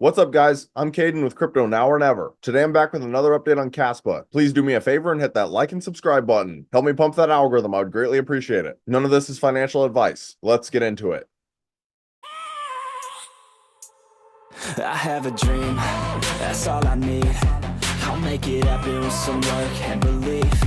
What's up, guys? I'm Caden with Crypto Now or Never. Today I'm back with another update on Kaspa. Please do me a favor and hit that like and subscribe button. Help me pump that algorithm. I would greatly appreciate it. None of this is financial advice. Let's get into it. I have a dream, that's all I need. I'll make it happen with some work and belief.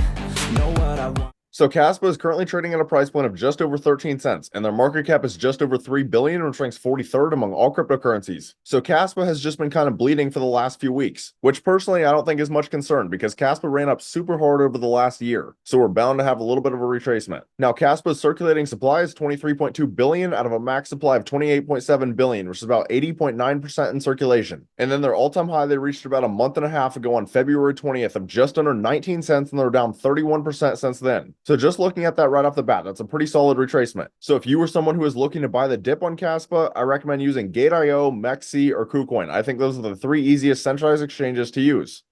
Know what I want. So Kaspa is currently trading at a price point of just over 13 cents, and their market cap is just over 3 billion, which ranks 43rd among all cryptocurrencies. So Kaspa has just been kind of bleeding for the last few weeks, which personally I don't think is much concern because Kaspa ran up super hard over the last year, so we're bound to have a little bit of a retracement. Now Kaspa's circulating supply is 23.2 billion out of a max supply of 28.7 billion, which is about 80.9% in circulation. And then their all-time high they reached about a month and a half ago on February 20th of just under 19 cents, and they're down 31% since then. So just looking at that right off the bat, that's a pretty solid retracement. So if you were someone who is looking to buy the dip on Kaspa, I recommend using Gate.io, MEXC, or KuCoin. I think those are the three easiest centralized exchanges to use.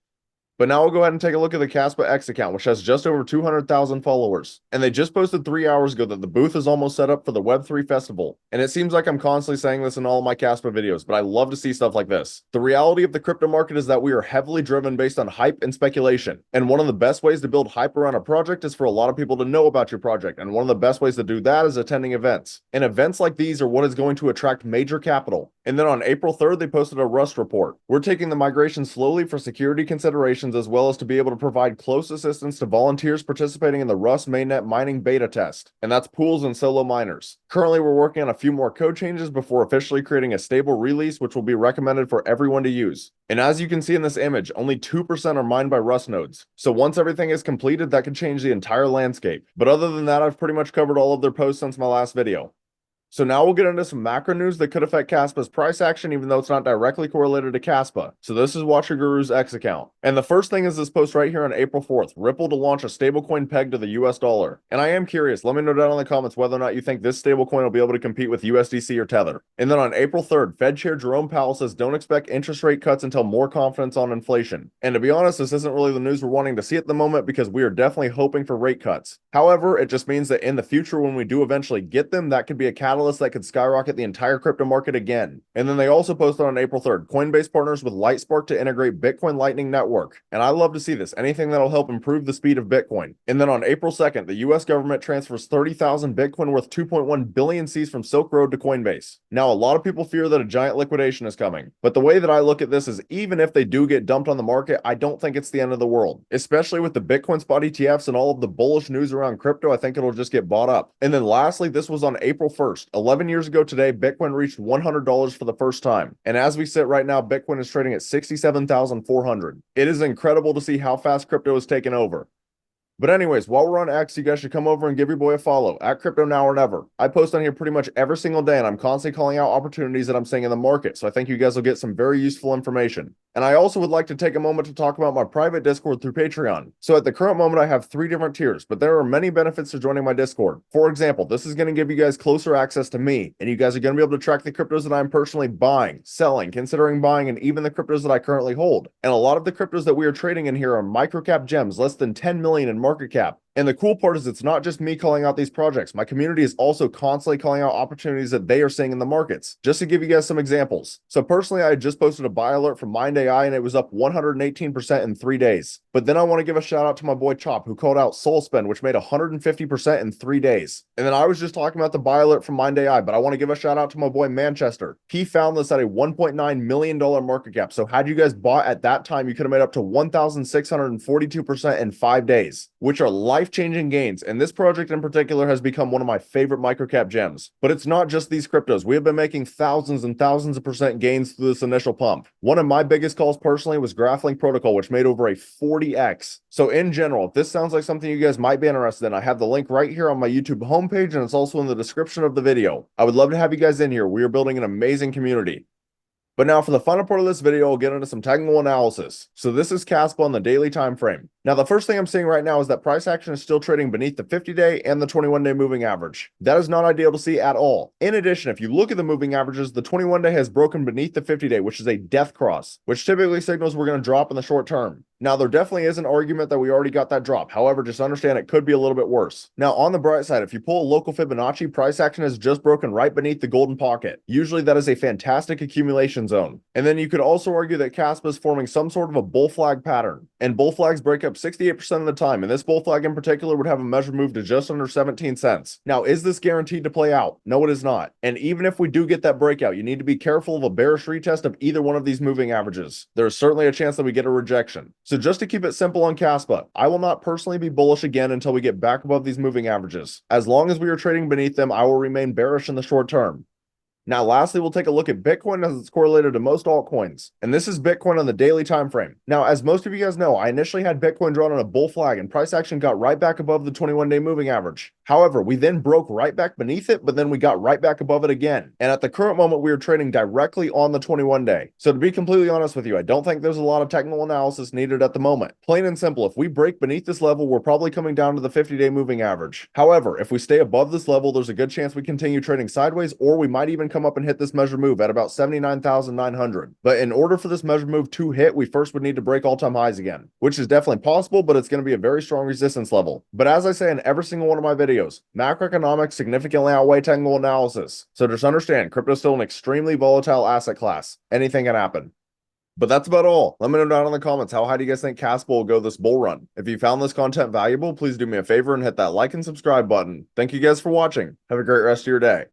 But now we'll go ahead and take a look at the Kaspa X account, which has just over 200,000 followers. And they just posted 3 hours ago that the booth is almost set up for the Web3 festival. And it seems like I'm constantly saying this in all of my Kaspa videos, but I love to see stuff like this. The reality of the crypto market is that we are heavily driven based on hype and speculation. And one of the best ways to build hype around a project is for a lot of people to know about your project. And one of the best ways to do that is attending events. And events like these are what is going to attract major capital. And then on April 3rd, they posted a Rust report. We're taking the migration slowly for security considerations, as well as to be able to provide close assistance to volunteers participating in the Rust mainnet mining beta test, and that's pools and solo miners. Currently, we're working on a few more code changes before officially creating a stable release, which will be recommended for everyone to use. And as you can see in this image, only 2% are mined by Rust nodes. So once everything is completed, that could change the entire landscape. But other than that, I've pretty much covered all of their posts since my last video. So now we'll get into some macro news that could affect Kaspa's price action, even though it's not directly correlated to Kaspa. So this is Watcher Guru's X account. And the first thing is this post right here on April 4th, Ripple to launch a stablecoin pegged to the US dollar. And I am curious, let me know down in the comments whether or not you think this stablecoin will be able to compete with USDC or Tether. And then on April 3rd, Fed Chair Jerome Powell says don't expect interest rate cuts until more confidence on inflation. And to be honest, this isn't really the news we're wanting to see at the moment because we are definitely hoping for rate cuts. However, it just means that in the future when we do eventually get them, that could be a catalyst that could skyrocket the entire crypto market again. And then they also posted on April 3rd, Coinbase partners with Lightspark to integrate Bitcoin Lightning Network. And I love to see this, anything that'll help improve the speed of Bitcoin. And then on April 2nd, the US government transfers 30,000 Bitcoin worth 2.1 billion Cs from Silk Road to Coinbase. Now, a lot of people fear that a giant liquidation is coming, but the way that I look at this is even if they do get dumped on the market, I don't think it's the end of the world. Especially with the Bitcoin spot ETFs and all of the bullish news around crypto, I think it'll just get bought up. And then lastly, this was on April 1st. 11 years ago today, Bitcoin reached $100 for the first time. And as we sit right now, Bitcoin is trading at 67,400. It is incredible to see how fast crypto is taking over. But anyways, while we're on X, you guys should come over and give your boy a follow at Crypto Now or Never. I post on here pretty much every single day, and I'm constantly calling out opportunities that I'm seeing in the market. So I think you guys will get some very useful information. And I also would like to take a moment to talk about my private Discord through Patreon. So at the current moment, I have 3 different tiers, but there are many benefits to joining my Discord. For example, this is going to give you guys closer access to me, and you guys are going to be able to track the cryptos that I'm personally buying, selling, considering buying, and even the cryptos that I currently hold. And a lot of the cryptos that we are trading in here are microcap gems, less than 10 million in market cap. And the cool part is it's not just me calling out these projects. My community is also constantly calling out opportunities that they are seeing in the markets. Just to give you guys some examples. So personally, I just posted a buy alert from Mind AI and it was up 118% in 3 days. But then I want to give a shout out to my boy Chop who called out SoulSpend, which made 150% in 3 days. And then I was just talking about the buy alert from Mind AI, but I want to give a shout out to my boy Manchester. He found this at a $1.9 million market cap. So had you guys bought at that time, you could have made up to 1,642% in 5 days, which are life-changing gains, and this project in particular has become one of my favorite microcap gems. But it's not just these cryptos. We have been making thousands and thousands of percent gains through this initial pump. One of my biggest calls personally was Graphlink Protocol, which made over a 40x. So in general, if this sounds like something you guys might be interested in, I have the link right here on my YouTube homepage, and it's also in the description of the video. I would love to have you guys in here. We are building an amazing community. But now for the final part of this video, we'll get into some technical analysis. So this is Kaspa on the daily time frame. Now the first thing I'm seeing right now is that price action is still trading beneath the 50-day and the 21-day moving average. That is not ideal to see at all. In addition, if you look at the moving averages, the 21-day has broken beneath the 50-day, which is a death cross, which typically signals we're going to drop in the short term. Now, there definitely is an argument that we already got that drop. However, just understand it could be a little bit worse. Now, on the bright side, if you pull a local Fibonacci, price action has just broken right beneath the golden pocket. Usually that is a fantastic accumulation zone. And then you could also argue that Kaspa is forming some sort of a bull flag pattern. And bull flags break up 68% of the time. And this bull flag in particular would have a measured move to just under 17 cents. Now, is this guaranteed to play out? No, it is not. And even if we do get that breakout, you need to be careful of a bearish retest of either one of these moving averages. There is certainly a chance that we get a rejection. So just to keep it simple on Kaspa, I will not personally be bullish again until we get back above these moving averages. As long as we are trading beneath them, I will remain bearish in the short term. Now, lastly, we'll take a look at Bitcoin as it's correlated to most altcoins. And this is Bitcoin on the daily time frame. Now, as most of you guys know, I initially had Bitcoin drawn on a bull flag and price action got right back above the 21-day moving average. However, we then broke right back beneath it, but then we got right back above it again. And at the current moment, we are trading directly on the 21-day. So to be completely honest with you, I don't think there's a lot of technical analysis needed at the moment. Plain and simple, if we break beneath this level, we're probably coming down to the 50-day moving average. However, if we stay above this level, there's a good chance we continue trading sideways, or we might even come up and hit this measure move at about 79,900. But in order for this measure move to hit, we first would need to break all-time highs again, which is definitely possible, but it's going to be a very strong resistance level. But as I say in every single one of my videos, macroeconomics significantly outweigh technical analysis. So just understand, crypto is still an extremely volatile asset class. Anything can happen. But that's about all. Let me know down in the comments, how high do you guys think Kaspa will go this bull run? If you found this content valuable, please do me a favor and hit that like and subscribe button. Thank you guys for watching. Have a great rest of your day.